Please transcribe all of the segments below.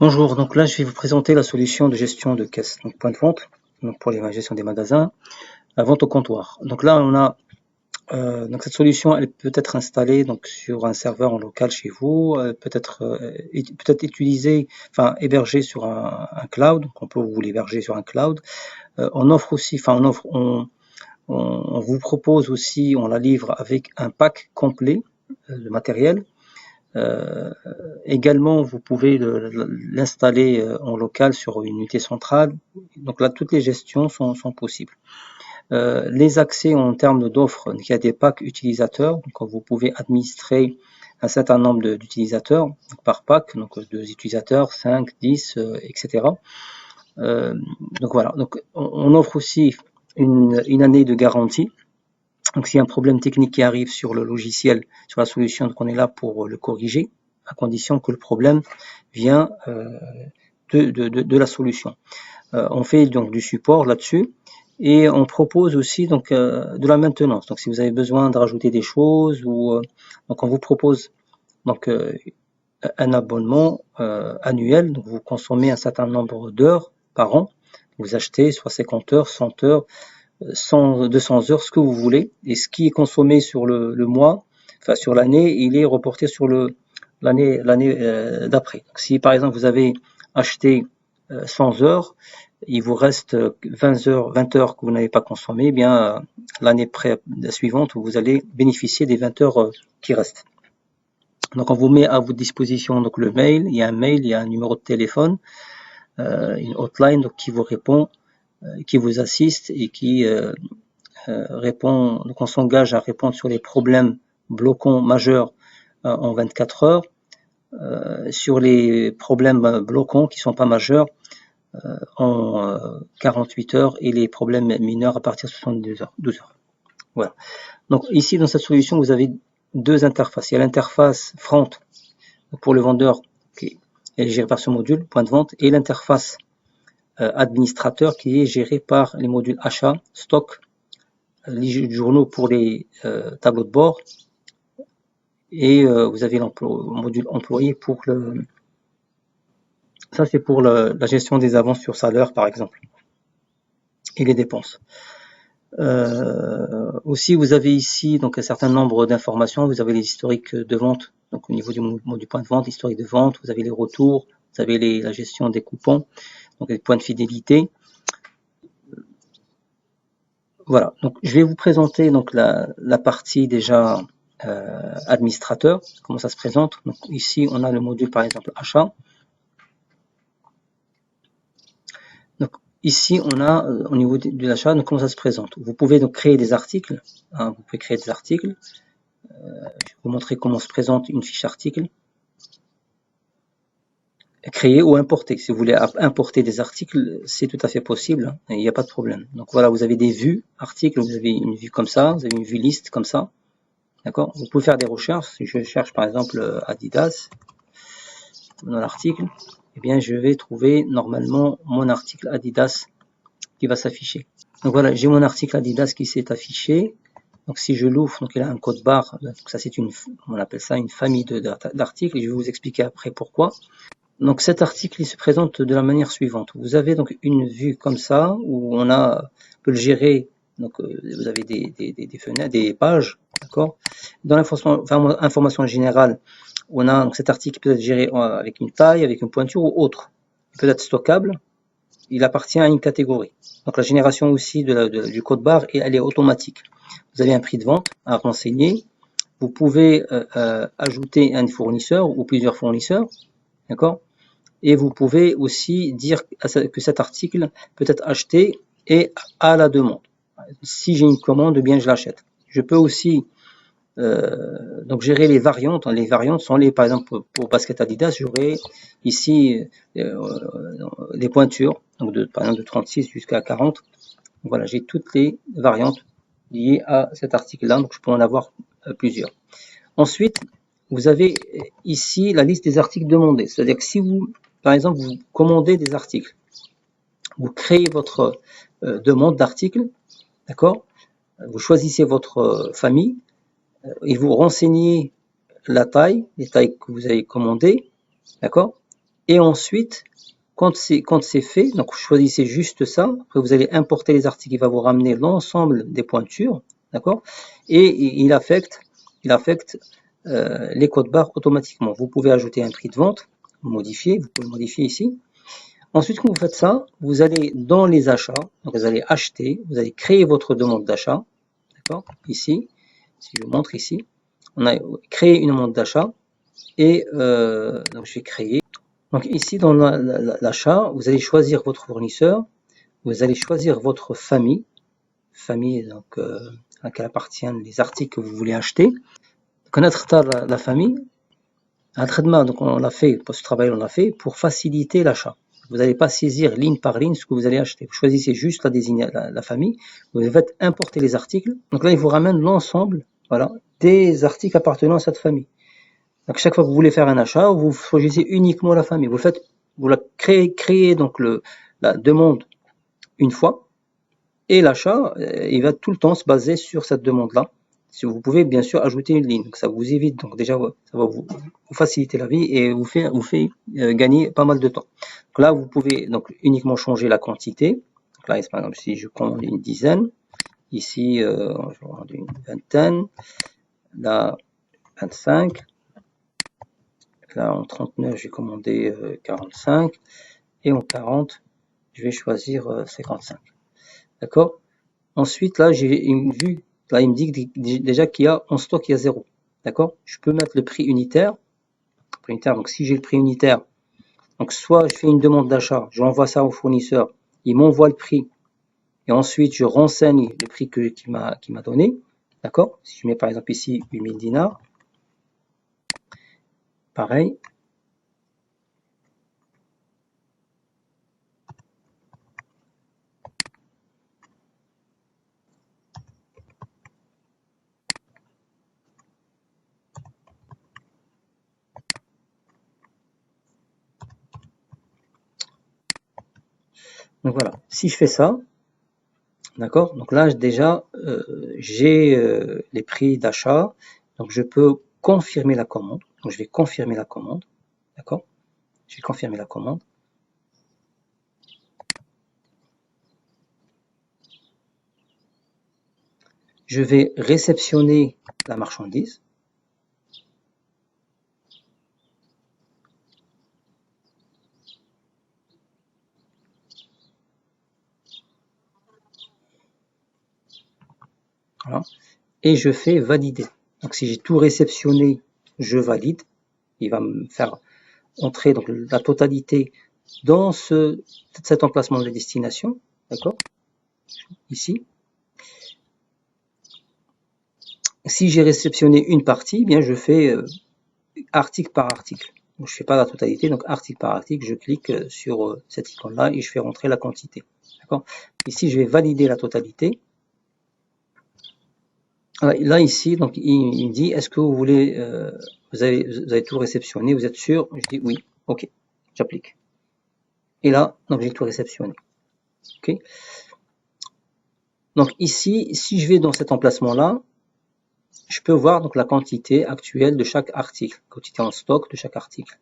Bonjour, donc là je vais vous présenter la solution de gestion de caisse, donc point de vente, donc pour la gestion des magasins, la vente au comptoir. Donc là on a donc cette solution, elle peut être installée donc sur un serveur en local chez vous, peut-être utilisée, enfin hébergée sur un cloud, donc on peut vous l'héberger sur un cloud. On offre aussi, enfin on vous propose aussi, on la livre avec un pack complet de matériel. Euh, Également, vous pouvez l'installer en local sur une unité centrale. Donc là, toutes les gestions sont possibles. Les accès en termes d'offres, il y a des packs utilisateurs. Donc vous pouvez administrer un certain nombre d'utilisateurs par pack, donc 2 utilisateurs, 5, 10, etc. Donc voilà. Donc on offre aussi une année de garantie. Donc s'il y a un problème technique qui arrive sur le logiciel, sur la solution, donc on est là pour le corriger, à condition que le problème vient de la solution. On fait donc du support là-dessus et on propose aussi donc de la maintenance. Donc si vous avez besoin de rajouter des choses ou donc on vous propose donc un abonnement annuel. Donc vous consommez un certain nombre d'heures par an. Vous achetez soit 50 heures, 100 heures, 100, 200 heures, ce que vous voulez, et ce qui est consommé sur le mois, enfin sur l'année, il est reporté sur l'année d'après. Donc, si par exemple vous avez acheté 100 heures, il vous reste 20 heures que vous n'avez pas consommé, eh bien l'année suivante, vous allez bénéficier des 20 heures qui restent. Donc on vous met à votre disposition donc le mail, il y a un mail, il y a un numéro de téléphone, une hotline donc qui vous répond, qui vous assiste et qui répond, donc on s'engage à répondre sur les problèmes bloquants majeurs en 24 heures, sur les problèmes bloquants qui ne sont pas majeurs en 48 heures et les problèmes mineurs à partir de 72 heures, 12 heures. Voilà. Donc ici dans cette solution vous avez deux interfaces. Il y a l'interface front pour le vendeur qui est géré par ce module, point de vente, et l'interface administrateur qui est géré par les modules achat, stock, les journaux pour les tableaux de bord, et vous avez le module employé pour le... Ça c'est pour la gestion des avances sur salaire par exemple, et les dépenses. Aussi vous avez ici donc un certain nombre d'informations, vous avez les historiques de vente, donc au niveau du point de vente, l'historique de vente, vous avez les retours, vous avez la gestion des coupons, donc les points de fidélité. Voilà, donc je vais vous présenter donc la partie déjà administrateur, comment ça se présente. Donc ici on a le module par exemple achat. Donc ici on a au niveau de l'achat, donc comment ça se présente. Vous pouvez donc créer des articles, hein, vous pouvez créer des articles. Je vais vous montrer comment se présente une fiche article. Créer ou importer. Si vous voulez importer des articles, c'est tout à fait possible, hein, il n'y a pas de problème. Donc voilà, vous avez des vues articles, vous avez une vue comme ça, vous avez une vue liste comme ça. D'accord. Vous pouvez faire des recherches. Si je cherche par exemple Adidas dans l'article, eh bien je vais trouver normalement mon article Adidas qui va s'afficher. Donc voilà, j'ai mon article Adidas qui s'est affiché. Donc si je l'ouvre, donc il a un code barre. Donc ça c'est on appelle ça une famille d'articles. Et je vais vous expliquer après pourquoi. Donc cet article il se présente de la manière suivante. Vous avez donc une vue comme ça où on peut le gérer. Donc vous avez des fenêtres, des pages, d'accord. Dans l'information générale, on a donc cet article peut être géré avec une taille, avec une pointure ou autre. Il peut être stockable. Il appartient à une catégorie. Donc la génération aussi du code barre, elle est automatique. Vous avez un prix de vente à renseigner. Vous pouvez ajouter un fournisseur ou plusieurs fournisseurs. D'accord. Et vous pouvez aussi dire que cet article peut être acheté et à la demande. Si j'ai une commande, bien je l'achète. Je peux aussi donc gérer les variantes. Les variantes sont par exemple pour basket Adidas, j'aurai ici les pointures, donc par exemple de 36 jusqu'à 40. Donc voilà, j'ai toutes les variantes liées à cet article-là, donc je peux en avoir plusieurs. Ensuite, vous avez ici la liste des articles demandés. C'est-à-dire que si vous, par exemple, vous commandez des articles, vous créez votre demande d'article, d'accord? Vous choisissez votre famille et vous renseignez la taille, les tailles que vous avez commandées, d'accord? Et ensuite, quand c'est fait, donc vous choisissez juste ça. Après, vous allez importer les articles, il va vous ramener l'ensemble des pointures, d'accord? Et il affecte les codes barres automatiquement. Vous pouvez ajouter un prix de vente, modifier, vous pouvez le modifier ici. Ensuite, quand vous faites ça, vous allez dans les achats, donc vous allez acheter, vous allez créer votre demande d'achat, d'accord? Ici, si je vous montre ici, on a créé une demande d'achat et donc je vais créer. Donc ici, dans l'achat, vous allez choisir votre fournisseur, vous allez choisir votre famille donc, à laquelle appartiennent les articles que vous voulez acheter. Connaître la famille, un traitement, donc on l'a fait, pour ce travail on l'a fait, pour faciliter l'achat. Vous n'allez pas saisir ligne par ligne ce que vous allez acheter. Vous choisissez juste la famille, vous faites importer les articles. Donc là, il vous ramène l'ensemble, voilà, des articles appartenant à cette famille. Donc chaque fois que vous voulez faire un achat, vous choisissez uniquement la famille. Vous la créez donc la demande une fois, et l'achat, il va tout le temps se baser sur cette demande-là. Si vous pouvez bien sûr ajouter une ligne, donc ça vous évite, donc déjà ça va vous faciliter la vie et vous fait gagner pas mal de temps. Donc là, vous pouvez donc uniquement changer la quantité. Donc là, par exemple, si je commande une dizaine, ici je vais prendre une vingtaine, là 25. Là, en 39, j'ai commandé 45. Et en 40, je vais choisir 55. D'accord? Ensuite, là, j'ai une vue. Là, il me dit déjà qu'il y a en stock, il y a 0. D'accord? Je peux mettre le prix unitaire. Donc, si j'ai le prix unitaire, donc soit je fais une demande d'achat, j'envoie ça au fournisseur, il m'envoie le prix, et ensuite je renseigne le prix qu'il m'a donné. D'accord? Si je mets par exemple ici 8000 dinars, pareil. Donc voilà, si je fais ça, d'accord, donc là déjà j'ai les prix d'achat, donc je peux confirmer la commande. Donc je vais confirmer la commande, d'accord, je vais confirmer la commande. Je vais réceptionner la marchandise. Voilà. Et je fais valider. Donc si j'ai tout réceptionné, je valide. Il va me faire entrer donc la totalité dans cet emplacement de destination, d'accord, ici. Si j'ai réceptionné une partie, eh bien je fais article par article. Donc, je ne fais pas la totalité, donc article par article, je clique sur cette icône-là et je fais rentrer la quantité. D'accord. Ici, je vais valider la totalité. Là, ici, donc, il me dit, est-ce que vous voulez, vous avez tout réceptionné, vous êtes sûr? Je dis oui, ok, j'applique. Et là, donc, j'ai tout réceptionné. Ok. Donc ici, si je vais dans cet emplacement-là, je peux voir donc la quantité actuelle de chaque article, quantité en stock de chaque article.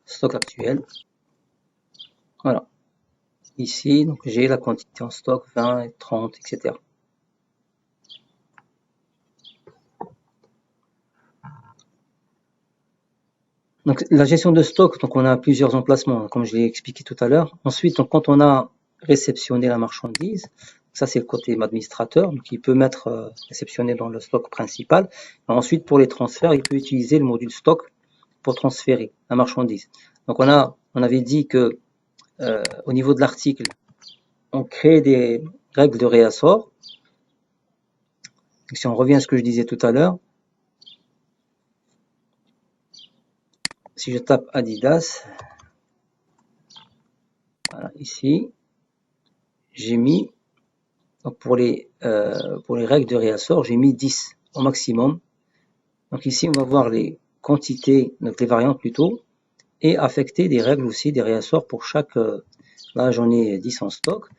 Stock actuel. Voilà. Ici, donc j'ai la quantité en stock 20, 30, etc. Donc la gestion de stock, donc on a plusieurs emplacements, comme je l'ai expliqué tout à l'heure. Ensuite, donc, quand on a réceptionné la marchandise, ça c'est le côté administrateur, donc il peut mettre réceptionné dans le stock principal. Et ensuite, pour les transferts, il peut utiliser le module stock pour transférer la marchandise. Donc on avait dit que au niveau de l'article, on crée des règles de réassort. Si on revient à ce que je disais tout à l'heure, si je tape Adidas, voilà, ici, j'ai mis, donc pour les règles de réassort, j'ai mis 10 au maximum. Donc ici, on va voir les quantités, donc les variantes plutôt, et affecter des règles aussi, des réassorts pour chaque, là j'en ai 10 en stock,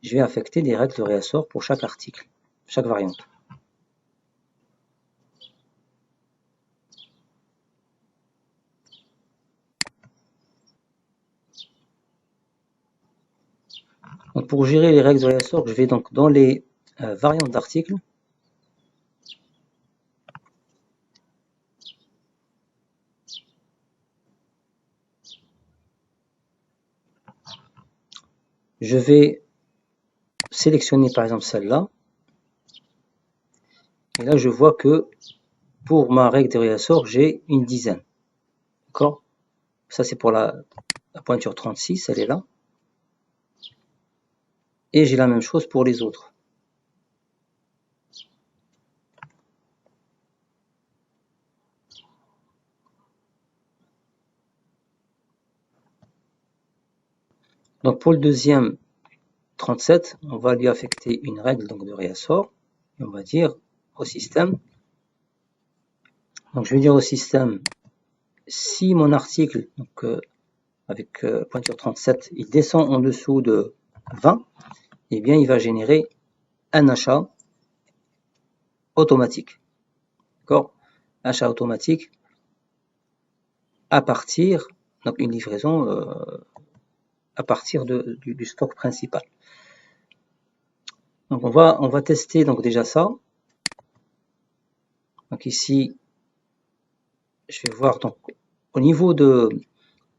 je vais affecter des règles de réassort pour chaque article, chaque variante. pour gérer les règles de réassort, je vais donc dans les variantes d'articles. Je vais sélectionner par exemple celle-là. Et là, je vois que pour ma règle de réassort, j'ai une dizaine. D'accord? Ça, c'est pour la pointure 36, elle est là. Et j'ai la même chose pour les autres. Donc pour le deuxième 37, on va lui affecter une règle donc, de réassort. Et on va dire au système. Donc je vais dire au système, si mon article, donc, avec pointure 37, il descend en dessous de 20, eh bien il va générer un achat automatique. D'accord? Achat automatique à partir, donc une livraison à partir du stock principal. Donc on va tester donc déjà ça. Donc ici, je vais voir donc au niveau de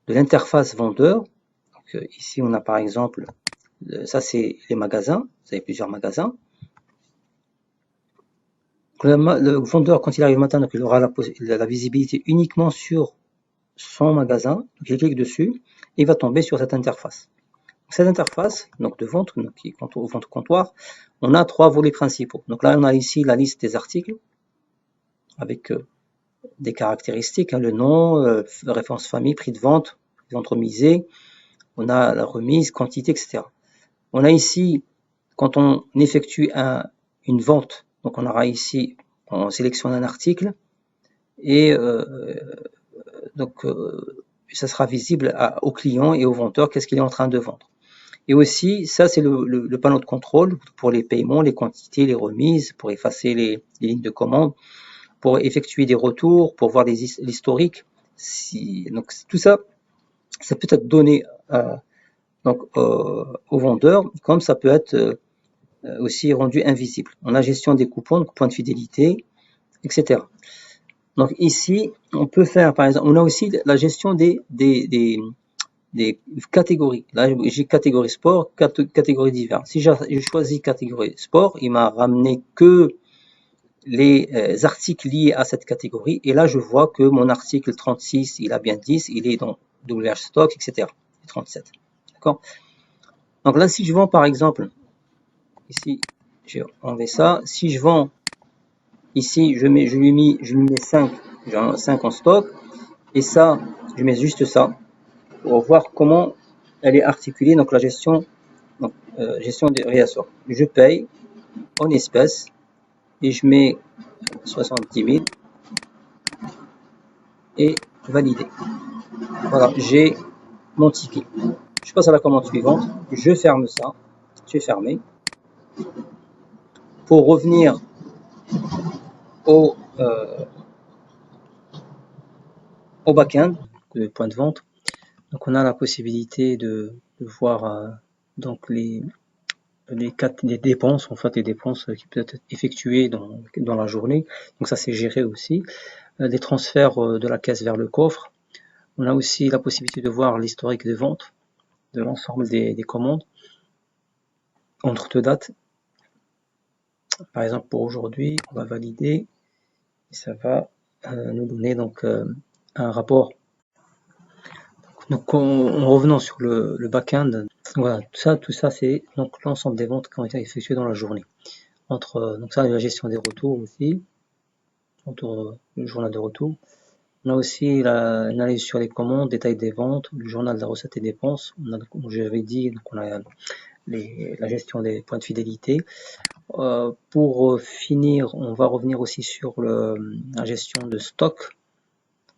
l'interface vendeur. Donc, ici on a par exemple, ça c'est les magasins, vous avez plusieurs magasins. Le vendeur, quand il arrive le matin, donc il aura la visibilité uniquement sur son magasin. Donc il clique dessus et il va tomber sur cette interface. Cette interface donc de vente, donc, qui est au vente comptoir, on a trois volets principaux. Donc là, on a ici la liste des articles avec des caractéristiques, hein, le nom, référence famille, prix de vente, entremisé, on a la remise, quantité, etc. On a ici, quand on effectue une vente, donc on aura ici, on sélectionne un article et donc ça sera visible au client et au vendeur qu'est-ce qu'il est en train de vendre. Et aussi, ça c'est le panneau de contrôle pour les paiements, les quantités, les remises, pour effacer les lignes de commande, pour effectuer des retours, pour voir l'historique. Donc tout ça, ça peut être donné au vendeur, comme ça peut être aussi rendu invisible. On a gestion des coupons, donc points de fidélité, etc. Donc ici, on peut faire, par exemple, on a aussi la gestion des catégories. Là, j'ai catégorie sport, catégorie divers. Si j'ai choisi catégorie sport, il m'a ramené que les articles liés à cette catégorie. Et là, je vois que mon article 36, il a bien 10, il est dans WH Stock, etc. 37. D'accord? Donc là, si je vends, par exemple, ici, je vais enlever ça. Si je vends, ici, je lui mets 5, j'ai 5 en stock. Et ça, je mets juste ça pour voir comment elle est articulée. Donc la gestion, gestion des réassorts. Je paye en espèces et je mets 70 000 et valider. Voilà, j'ai mon ticket. Je passe à la commande suivante. Je ferme ça. Je vais fermer. Pour revenir au back-end, le point de vente. Donc on a la possibilité de voir donc les dépenses, en fait les dépenses qui peuvent être effectuées dans la journée. Donc ça c'est géré aussi. Les transferts de la caisse vers le coffre. On a aussi la possibilité de voir l'historique de vente de l'ensemble des commandes entre deux dates. Par exemple pour aujourd'hui, on va valider et ça va nous donner donc un rapport. Donc en revenant sur le back-end, voilà, tout ça c'est donc l'ensemble des ventes qui ont été effectuées dans la journée. Donc ça, la gestion des retours aussi, le journal de retour. On a aussi l'analyse sur les commandes, détail des ventes, le journal de la recette et dépenses. On a, comme j'avais dit, donc on a la gestion des points de fidélité. Pour finir, on va revenir aussi sur la gestion de stock.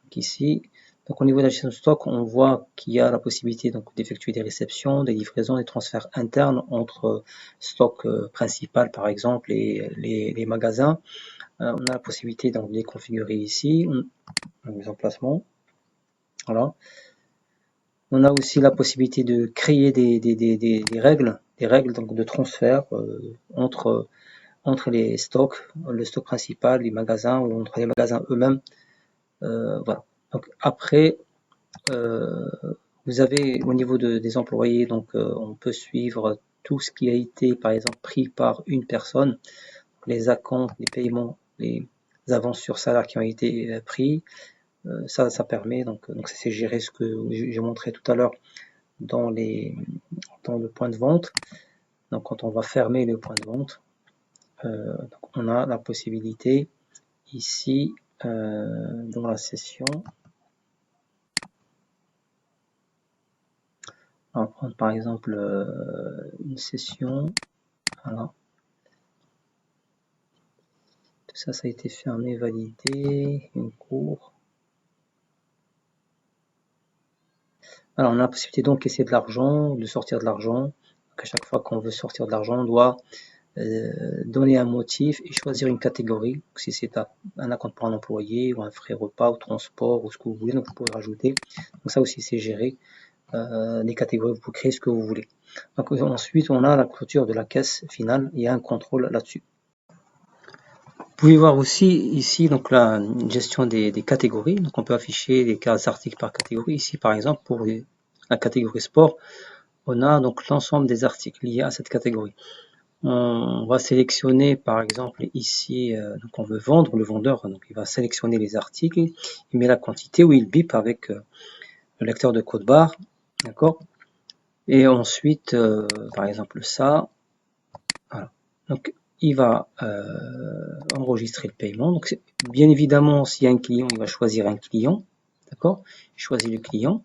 Donc ici, donc au niveau de la gestion de stock, on voit qu'il y a la possibilité d'effectuer des réceptions, des livraisons, des transferts internes entre stock principal par exemple et les magasins. On a la possibilité de les configurer ici, les emplacements. Voilà. On a aussi la possibilité de créer des règles règles donc, de transfert entre les stocks, le stock principal, les magasins, ou entre les magasins eux-mêmes. Voilà. Donc après, vous avez au niveau des employés, donc on peut suivre tout ce qui a été par exemple pris par une personne, les acomptes, les paiements, les avances sur salaire qui ont été pris. Ça permet, donc ça c'est gérer ce que j'ai montré tout à l'heure dans le point de vente. Donc quand on va fermer le point de vente, donc on a la possibilité ici dans la session. On va prendre par exemple une session. Voilà. Tout ça, ça a été fermé, validé, une cour. Alors, on a la possibilité d'encaisser de l'argent, de sortir de l'argent. Donc, à chaque fois qu'on veut sortir de l'argent, on doit donner un motif et choisir une catégorie. Donc, si c'est un acompte pour un employé, ou un frais repas, ou transport, ou ce que vous voulez, donc vous pouvez rajouter. Donc, ça aussi, c'est géré. Les catégories, vous pouvez créer ce que vous voulez. Donc, ensuite, on a la clôture de la caisse finale. Il y a un contrôle là-dessus. Vous pouvez voir aussi ici donc la gestion des catégories. Donc on peut afficher les articles par catégorie. Ici par exemple pour la catégorie sport, on a donc l'ensemble des articles liés à cette catégorie. On va sélectionner par exemple ici, donc on veut vendre, le vendeur donc il va sélectionner les articles, il met la quantité ou il bip avec le lecteur de code barre, d'accord. Et ensuite par exemple ça, voilà. Donc il va enregistrer le paiement. Donc, bien évidemment, s'il y a un client, il va choisir un client. D'accord? Il choisit le client.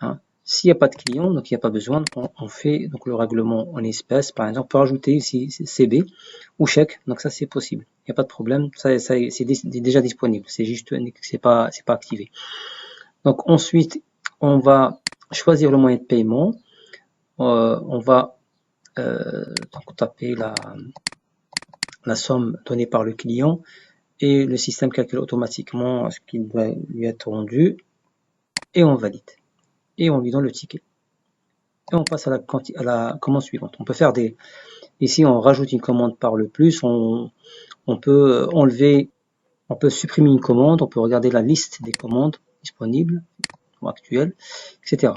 Hein. S'il n'y a pas de client, donc il n'y a pas besoin, on fait donc le règlement en espèces. Par exemple, on peut rajouter ici CB ou chèque. Donc ça, c'est possible. Il n'y a pas de problème. Ça c'est déjà disponible. C'est juste que c'est pas activé. Donc ensuite, on va choisir le moyen de paiement. On va donc taper la somme donnée par le client et le système calcule automatiquement ce qui doit lui être rendu et on valide et on lui donne le ticket et on passe à la commande suivante. On peut faire ici on rajoute une commande par le plus, on peut enlever, on peut supprimer une commande, on peut regarder la liste des commandes disponibles ou actuelles, etc.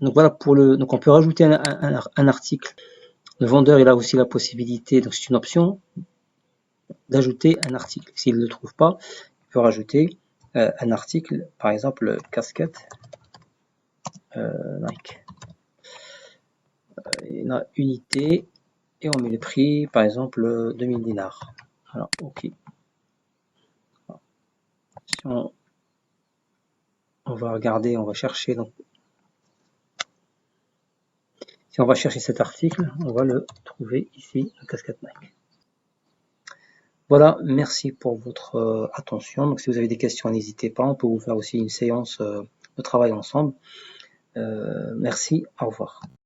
Donc voilà donc on peut rajouter un article. Le vendeur il a aussi la possibilité, donc c'est une option, d'ajouter un article. S'il ne le trouve pas, il peut rajouter un article, par exemple casquette Nike. Il y a unité et on met le prix, par exemple 2000 dinars. Alors, ok. Si on va regarder, on va chercher. Donc, si on va chercher cet article, on va le trouver ici, la casquette Nike. Voilà, merci pour votre attention. Donc, si vous avez des questions, n'hésitez pas. On peut vous faire aussi une séance de travail ensemble. Merci, au revoir.